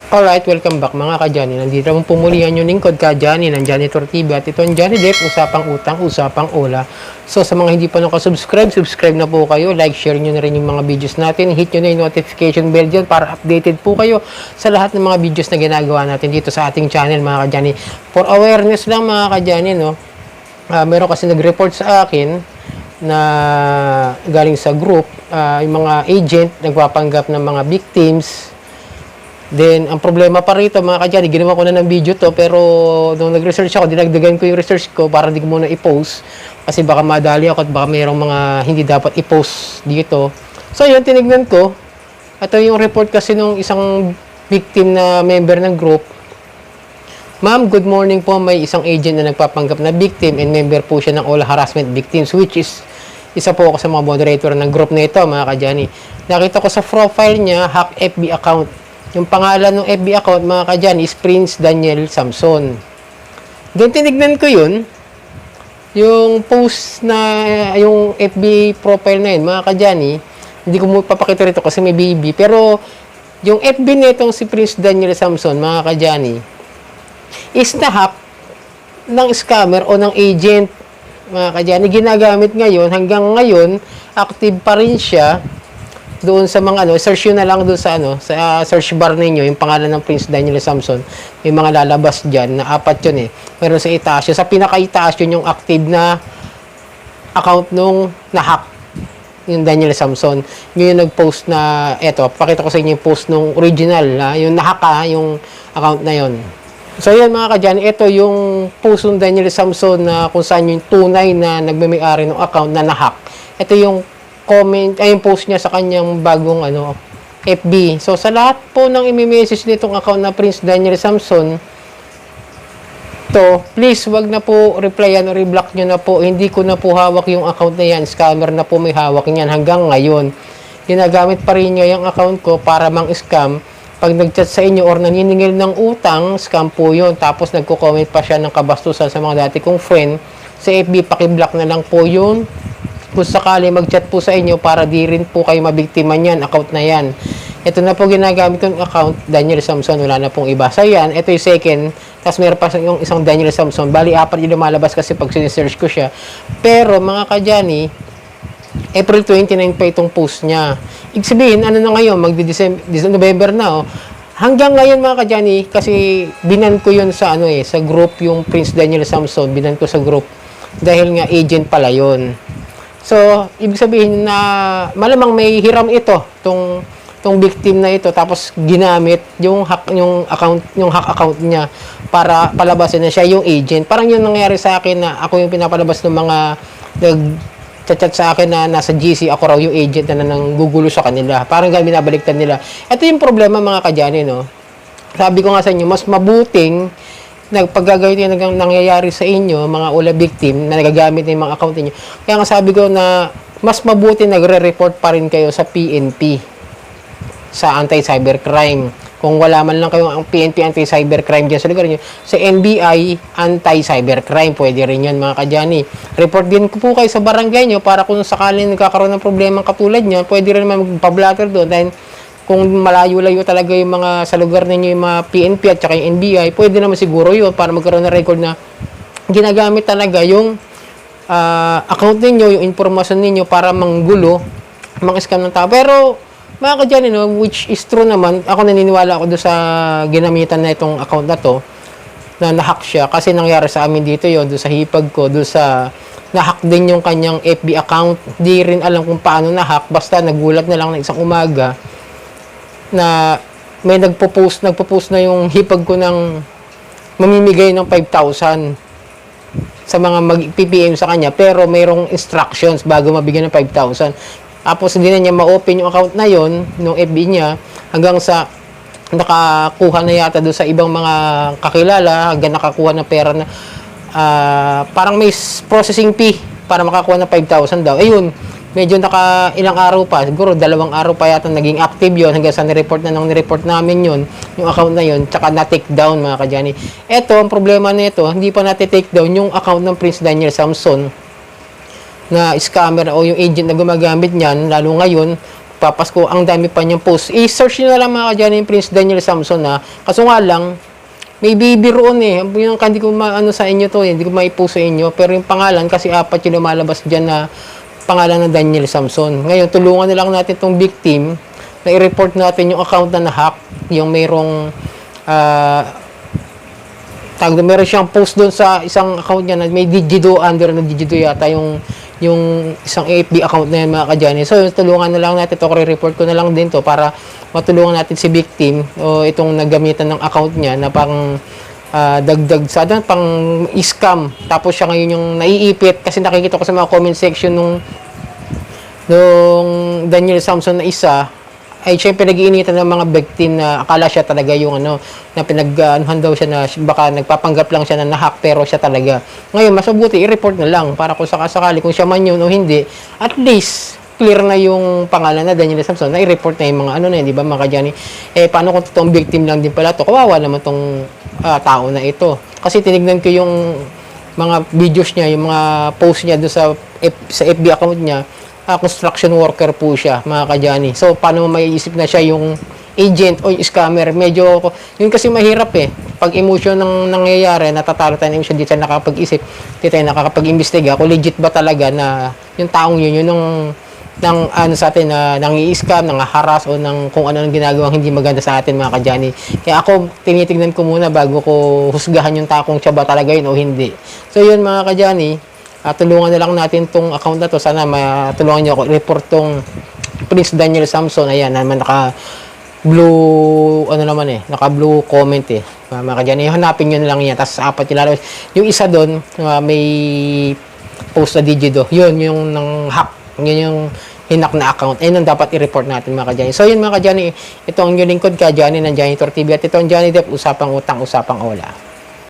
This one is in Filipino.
Alright, welcome back mga ka-Johnny. Nandito mong pumulihan yung lingkod ka-Johnny ng Janitor TV at ito ang Johnny Depp, usapang utang, usapang ola. So sa mga hindi pa nakasubscribe, subscribe na po kayo, like, share nyo na rin yung mga videos natin, hit nyo na yung notification bell dyan para updated po kayo sa lahat ng mga videos na ginagawa natin dito sa ating channel mga ka-Johnny. For awareness lang mga ka-Johnny, no? Meron kasi nag-report sa akin na galing sa group, yung mga agent nagpapanggap ng mga victims. Then, ang problema pa rito, mga ka-Johnny, ginawa ko na ng video to, pero nung nag-research ako, dinagdagan ko yung research ko para di ko muna i-post. Kasi baka madali ako at baka mayroong mga hindi dapat i-post dito. So, yun, tinignan ko. Ito yung report kasi nung isang victim na member ng group. Ma'am, good morning po. May isang agent na nagpapanggap na victim and member po siya ng all harassment victims, which is isa po ako sa mga moderator ng group na ito, mga ka-Johnny. Nakita ko sa profile niya, hack FB account. Yung pangalan ng FB account, mga ka-Johnny, is Prince Daniel Samson. Then, tinignan ko yun. Yung post na, yung FB profile na yun, mga ka-Johnny, hindi ko mo papakita rito kasi may baby. Pero, yung FB nitong si Prince Daniel Samson, mga ka-Johnny, is na-hack ng scammer o ng agent, mga ka-Johnny. Ginagamit ngayon, hanggang ngayon, active pa rin siya doon sa mga search yun na lang doon sa sa search bar ninyo, yung pangalan ng Prince Daniel Samson. May mga lalabas diyan na 4 yun eh. Meron sa itaas yun. Sa pinakaitaas yun yung active na account nung na-hack yung Daniel Samson. Yun yung nag-post na, eto, pakita ko sa inyo yung post nung original, yung na-hack yung account na yun. So yan mga ka-Johnny, ito yung post ng Daniel Samson na kung saan yung tunay na nagmamay-ari ng account na na-hack. Ito yung comment, ay yung post niya sa kanyang bagong FB. So sa lahat po ng i-message nitong account na Prince Daniel Samson, to, please wag na po replyan o reblock nyo na po. Hindi ko na po hawak yung account na yan. Scammer na po may hawak niyan hanggang ngayon. Ginagamit pa rin niya yung account ko para mang-scam. Pag nag-chat sa inyo or naniningil ng utang, scam po yun. Tapos nagko-comment pa siya ng kabastusan sa mga dati kong friend. Sa FB, paki-block na lang po yun. Kung sakali mag-chat po sa inyo para di rin po kayo mabiktima niyan, account na yan. Ito na po ginagamit kong account, Daniel Samson, wala na pong iba. So yan, ito yung second, tapos meron pa yung isang Daniel Samson. Bali, 4 yung lumalabas kasi pag sinesearch ko siya. Pero mga ka-Johnny, April 29 pa itong post niya. Ibig sabihin, ano na ngayon, November na Hanggang ngayon mga ka-Johnny, kasi binan ko yun sa sa group, yung Prince Daniel Samson, binan ko sa group. Dahil nga agent pala yun. So, ibig sabihin na malamang may hiram ito, tong victim na ito, tapos ginamit yung hack account niya para palabasin na siya yung agent. Parang yun nangyari sa akin na ako yung pinapalabas ng mga nag-chat sa akin na nasa GC, ako raw yung agent na nanggugulo sa kanila. Parang ganun binabaliktad nila. Ito yung problema mga ka-Johnny, no? Sabi ko nga sa inyo, mas mabuting pagkagawin yung nangyayari sa inyo, mga ula victim na nagagamit ng mga account niyo. Kaya nga sabi ko na mas mabuti nagre-report pa rin kayo sa PNP, sa anti-cybercrime. Kung wala man lang kayo ang PNP anti-cybercrime dyan sa lugar niyo, sa NBI anti-cybercrime, pwede rin yan mga ka-Johnny. Report din po kayo sa barangay niyo para kung sakaling nagkakaroon ng problema katulad niyan, pwede rin naman magpa-blatter doon dahil kung malayo-layo talaga yung mga sa lugar ninyo yung mga PNP at saka yung NBI, pwede naman siguro yun para magkaroon ng record na ginagamit talaga yung account ninyo, yung informasyon ninyo para manggulo, mang-scam ng tao. Pero mga ka-Johnny, which is true naman, ako naniniwala ako doon sa ginamitan na itong account na to, na nahack siya kasi nangyari sa amin dito yon, doon sa hipag ko, doon sa nahack din yung kanyang FB account. Di rin alam kung paano nahack, basta nagulat na lang na isang umaga na may nagpo-post na yung hipag ko ng mamimigay ng 5,000 sa mga mag-PPM sa kanya, pero mayroong instructions bago mabigyan ng 5,000. Tapos hindi na niya ma-open yung account na yon ng FB niya hanggang sa nakakuha na yata doon sa ibang mga kakilala, hanggang nakakuha ng pera na parang may processing fee para makakuha ng 5,000 daw. Ayun, medyo ilang araw pa, siguro 2 araw pa yata naging active yon hanggang sa nireport namin yon yung account na yon, tsaka na-take down mga ka-Johnny. Eto, ang problema nito, hindi pa na-take down yung account ng Prince Daniel Samson na scammer o yung agent na gumagamit niyan, lalo ngayon, Papasko, ang dami pa niyang post. I-search nyo na lang mga kadyani yung Prince Daniel Samson na. Kaso nga lang, may baby roon eh. Yung hindi ko maano sa inyo to, hindi ko maipost sa inyo. Pero yung pangalan, kasi 4 yung lumalabas dyan na pangalan ng Daniel Samson. Ngayon, tulungan na lang natin tong victim na i-report natin yung account na na-hack. Yung mayroong meron siyang post doon sa isang account niya na may Digido, under na Digido yata yung isang AFB account na yan mga kadyani. So, tulungan na lang natin ito. Report ko na lang din to para matulungan natin si victim o itong naggamitan ng account niya na pang dagdag sa pang scam. Tapos siya ngayon yung naiipit kasi nakikita ko sa mga comment section nung Daniel Samson na isa ay siyempre nag-iinitan ng mga victim na akala siya talaga yung na pinag-anuhan daw siya na baka nagpapanggap lang siya na nahack pero siya talaga. Ngayon, mas mabuti i-report na lang para kung sakasakali kung siya man yun o hindi, at least clear na yung pangalan na Daniel Samson na i-report na yung mga na yun, di ba mga kadyani? Paano kung totoong victim lang din pala to? Kawawa naman tong tao na ito. Kasi tinignan ko yung mga videos niya, yung mga post niya doon sa FB account niya. Construction worker po siya, mga kadyani. So, paano maiisip na siya yung agent o yung scammer? Medyo, yun kasi mahirap eh. Pag emotion ng nangyayari, natatalo tayo ng emotion, di tayo nakapag-isip, di tayo nakakapag-imbestiga. Kung legit ba talaga na yung taong yun ng sa atin na nangi-scam, nang-haras o ng kung ano ang ginagawang hindi maganda sa atin, mga kadyani. Kaya ako, tinitignan ko muna bago ko husgahan yung takong siya ba talaga yun o hindi. So, yun mga kadyani, tulungan na lang natin tong account na to. Sana matulungan niyo ako report tong Prince Daniel Samson. Ayan, naman naka blue naka blue comment eh. Mga kadyani, hanapin niyo na lang yan. Tapos 4 yung lalabas. Yung isa doon, may post na Digido. Yun yung nang hack. Yun yung hinak na account. Ayun ang dapat i-report natin mga kadyani. So yun mga kadyani, ito ang yung lingkod kadyani ng Janitor TV at ito ang Johnny Depp, usapang utang, usapang ola.